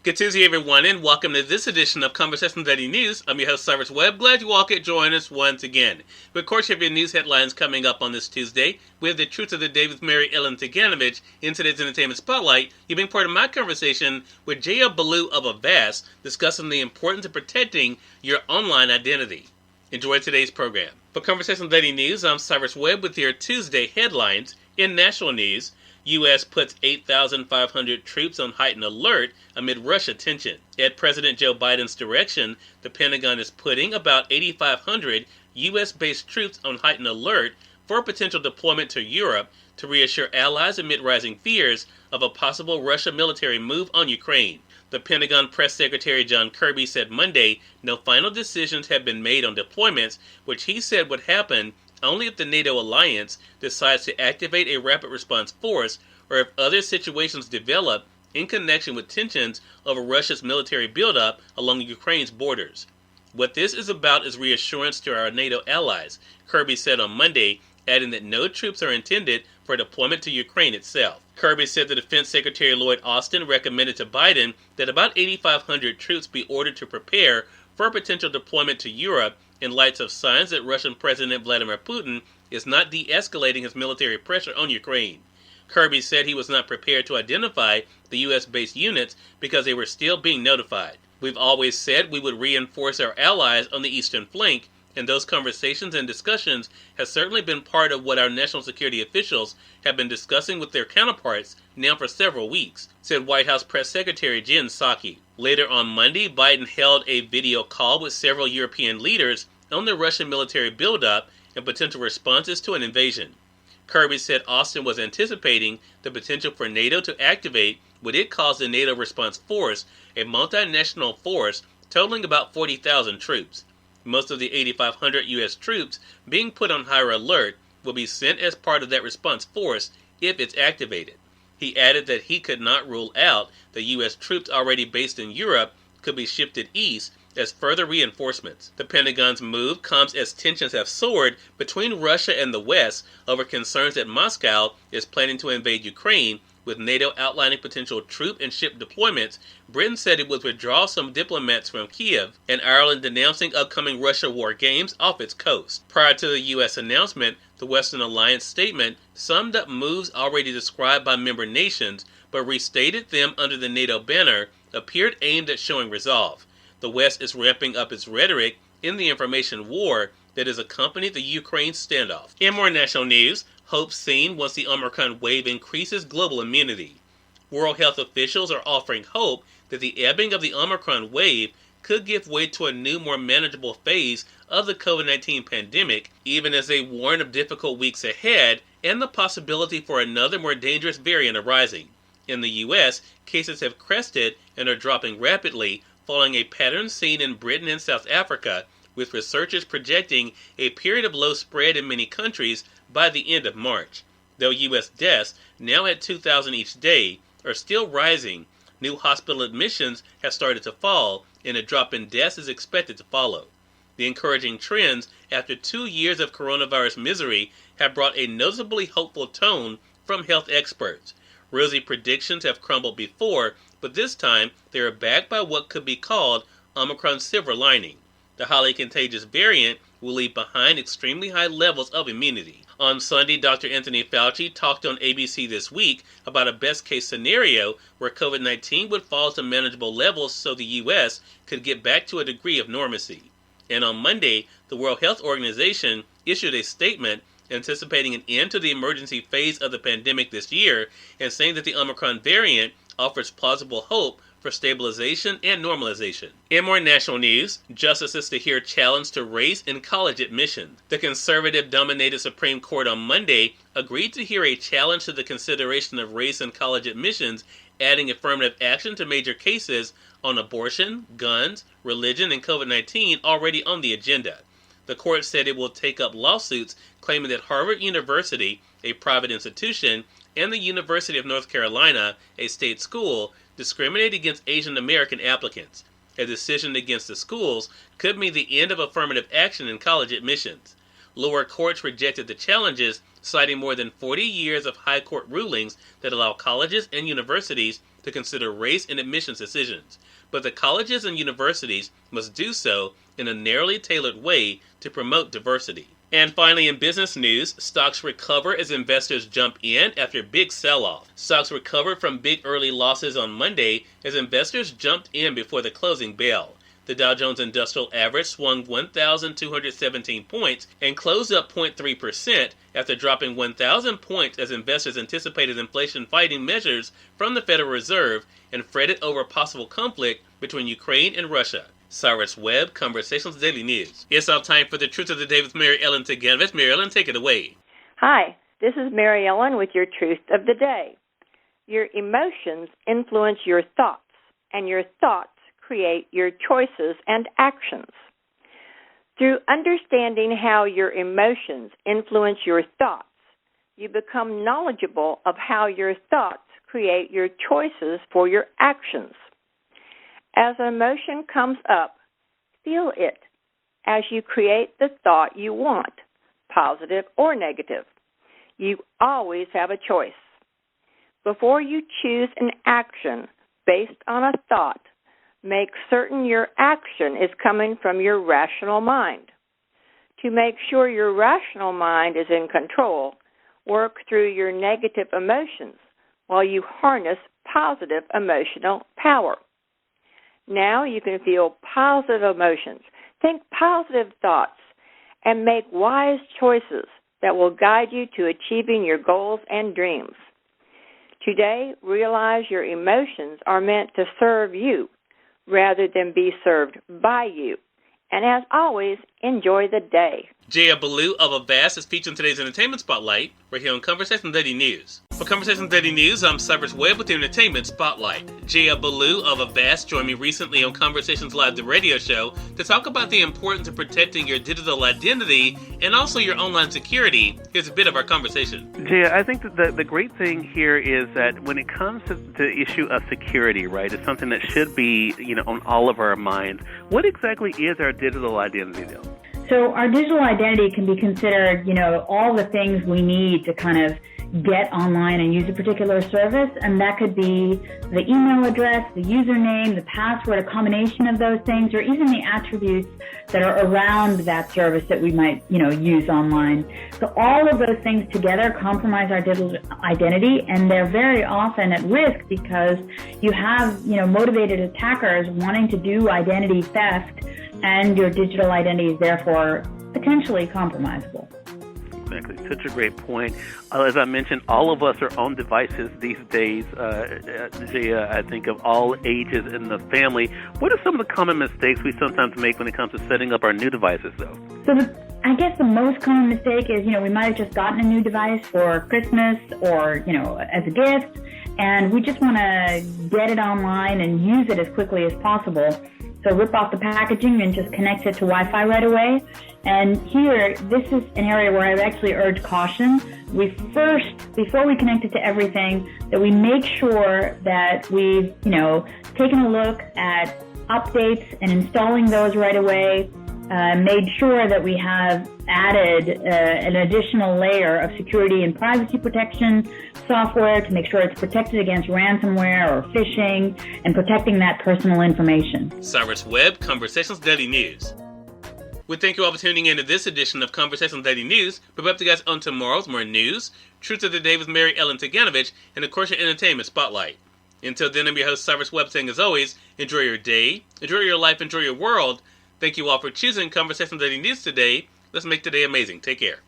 Good Tuesday, everyone, and welcome to this edition of Conversations Daily News. I'm your host, Cyrus Webb. Glad you all could join us once again. We, of course, have your news headlines coming up on this Tuesday. We have the Truth of the Day with Mary Ellen Ciganovich in today's Entertainment Spotlight. You've been part of my conversation with Jaya Baloo of Avast, discussing the importance of protecting your online identity. Enjoy today's program. For Conversations Daily News, I'm Cyrus Webb with your Tuesday headlines. In national news, U.S. puts 8,500 troops on heightened alert amid Russia tension. At President Joe Biden's direction, the Pentagon is putting about 8,500 U.S.-based troops on heightened alert for potential deployment to Europe to reassure allies amid rising fears of a possible Russian military move on Ukraine. The Pentagon Press Secretary John Kirby said Monday no final decisions have been made on deployments, which he said would happen only if the NATO alliance decides to activate a rapid response force or if other situations develop in connection with tensions over Russia's military buildup along Ukraine's borders. What this is about is reassurance to our NATO allies, Kirby said on Monday, adding that no troops are intended for deployment to Ukraine itself. Kirby said the Defense Secretary Lloyd Austin recommended to Biden that about 8,500 troops be ordered to prepare for a potential deployment to Europe in light of signs that Russian President Vladimir Putin is not de-escalating his military pressure on Ukraine. Kirby said he was not prepared to identify the U.S.-based units because they were still being notified. We've always said we would reinforce our allies on the eastern flank, and those conversations and discussions have certainly been part of what our national security officials have been discussing with their counterparts now for several weeks, said White House Press Secretary Jen Psaki. Later on Monday, Biden held a video call with several European leaders on the Russian military buildup and potential responses to an invasion. Kirby said Austin was anticipating the potential for NATO to activate what it calls the NATO Response Force, a multinational force totaling about 40,000 troops. Most of the 8,500 U.S. troops being put on higher alert will be sent as part of that response force if it's activated. He added that he could not rule out that U.S. troops already based in Europe could be shifted east as further reinforcements. The Pentagon's move comes as tensions have soared between Russia and the West over concerns that Moscow is planning to invade Ukraine. With NATO outlining potential troop and ship deployments, Britain said it would withdraw some diplomats from Kiev, and Ireland denouncing upcoming Russia war games off its coast. Prior to the U.S. announcement, the Western Alliance statement summed up moves already described by member nations, but restated them under the NATO banner, appeared aimed at showing resolve. The West is ramping up its rhetoric in the information war that has accompanied the Ukraine standoff. In more national news, hope seen once the Omicron wave increases global immunity. World health officials are offering hope that the ebbing of the Omicron wave could give way to a new, more manageable phase of the COVID-19 pandemic, even as they warn of difficult weeks ahead and the possibility for another, more dangerous variant arising. In the U.S., cases have crested and are dropping rapidly, following a pattern seen in Britain and South Africa, with researchers projecting a period of low spread in many countries by the end of March. Though U.S. deaths, now at 2,000 each day, are still rising, new hospital admissions have started to fall, and a drop in deaths is expected to follow. The encouraging trends after 2 years of coronavirus misery have brought a noticeably hopeful tone from health experts. Rosy predictions have crumbled before, but this time they are backed by what could be called Omicron's silver lining. The highly contagious variant will leave behind extremely high levels of immunity. On Sunday, Dr. Anthony Fauci talked on ABC This Week about a best-case scenario where COVID-19 would fall to manageable levels so the U.S. could get back to a degree of normalcy. And on Monday, the World Health Organization issued a statement anticipating an end to the emergency phase of the pandemic this year and saying that the Omicron variant offers plausible hope for stabilization and normalization. In more national news, justices to hear challenge to race in college admission. The conservative-dominated Supreme Court on Monday agreed to hear a challenge to the consideration of race in college admissions, adding affirmative action to major cases on abortion, guns, religion, and COVID-19 already on the agenda. The court said it will take up lawsuits claiming that Harvard University, a private institution, and the University of North Carolina, a state school, discriminate against Asian American applicants. A decision against the schools could mean the end of affirmative action in college admissions. Lower courts rejected the challenges, citing more than 40 years of high court rulings that allow colleges and universities to to consider race in admissions decisions, but the colleges and universities must do so in a narrowly tailored way to promote diversity. And finally, in business news, stocks recover as investors jump in after a big sell-off. Stocks recovered from big early losses on Monday as investors jumped in before the closing bell. The Dow Jones Industrial Average swung 1,217 points and closed up 0.3% after dropping 1,000 points as investors anticipated inflation-fighting measures from the Federal Reserve and fretted over possible conflict between Ukraine and Russia. Cyrus Webb, Conversations Daily News. It's now time for the Truth of the Day with Mary Ellen Ciganovich. Mary Ellen, take it away. Hi, this is Mary Ellen with your Truth of the Day. Your emotions influence your thoughts, and your thoughts create your choices and actions. Through understanding how your emotions influence your thoughts, you become knowledgeable of how your thoughts create your choices for your actions. As an emotion comes up, feel it as you create the thought you want, positive or negative. You always have a choice. Before you choose an action based on a thought, make certain your action is coming from your rational mind. To make sure your rational mind is in control, work through your negative emotions while you harness positive emotional power. Now you can feel positive emotions, think positive thoughts, and make wise choices that will guide you to achieving your goals and dreams. Today, realize your emotions are meant to serve you rather than be served by you. And as always, enjoy the day. Jaya Baloo of Avast is featured in today's Entertainment Spotlight. We're here on Conversations Daily News. For Conversations Daily News, I'm Cyrus Webb with the Entertainment Spotlight. Jaya Baloo of Avast joined me recently on Conversations Live, the radio show, to talk about the importance of protecting your digital identity and also your online security. Here's a bit of our conversation. Jaya, I think that the great thing here is that when it comes to the issue of security, right, it's something that should be, on all of our minds. What exactly is our digital identity, though? So our digital identity can be considered, all the things we need to kind of get online and use a particular service, and that could be the email address, the username, the password, a combination of those things, or even the attributes that are around that service that we might, use online. So all of those things together compromise our digital identity, and they're very often at risk because you have, motivated attackers wanting to do identity theft, and your digital identity is therefore potentially compromisable. Exactly. Such a great point. As I mentioned, all of us are on devices these days. Jaya, I think of all ages in the family. What are some of the common mistakes we sometimes make when it comes to setting up our new devices, though? So I guess the most common mistake is, we might have just gotten a new device for Christmas or, as a gift, and we just want to get it online and use it as quickly as possible. So rip off the packaging and just connect it to Wi-Fi right away. And here, this is an area where I would actually urge caution. We first, before we connect it to everything, that we make sure that we've, taken a look at updates and installing those right away, made sure that we have added an additional layer of security and privacy protection software to make sure it's protected against ransomware or phishing and protecting that personal information. Cyrus Webb, Conversations Daily News. We thank you all for tuning in to this edition of Conversations Daily News. We'll be up to you guys on tomorrow's more news, Truth of the Day with Mary Ellen Ciganovich, and of course your Entertainment Spotlight. Until then, I'm your host Cyrus Webb saying as always, enjoy your day, enjoy your life, enjoy your world. Thank you all for choosing Conversations Daily News today. Let's make today amazing. Take care.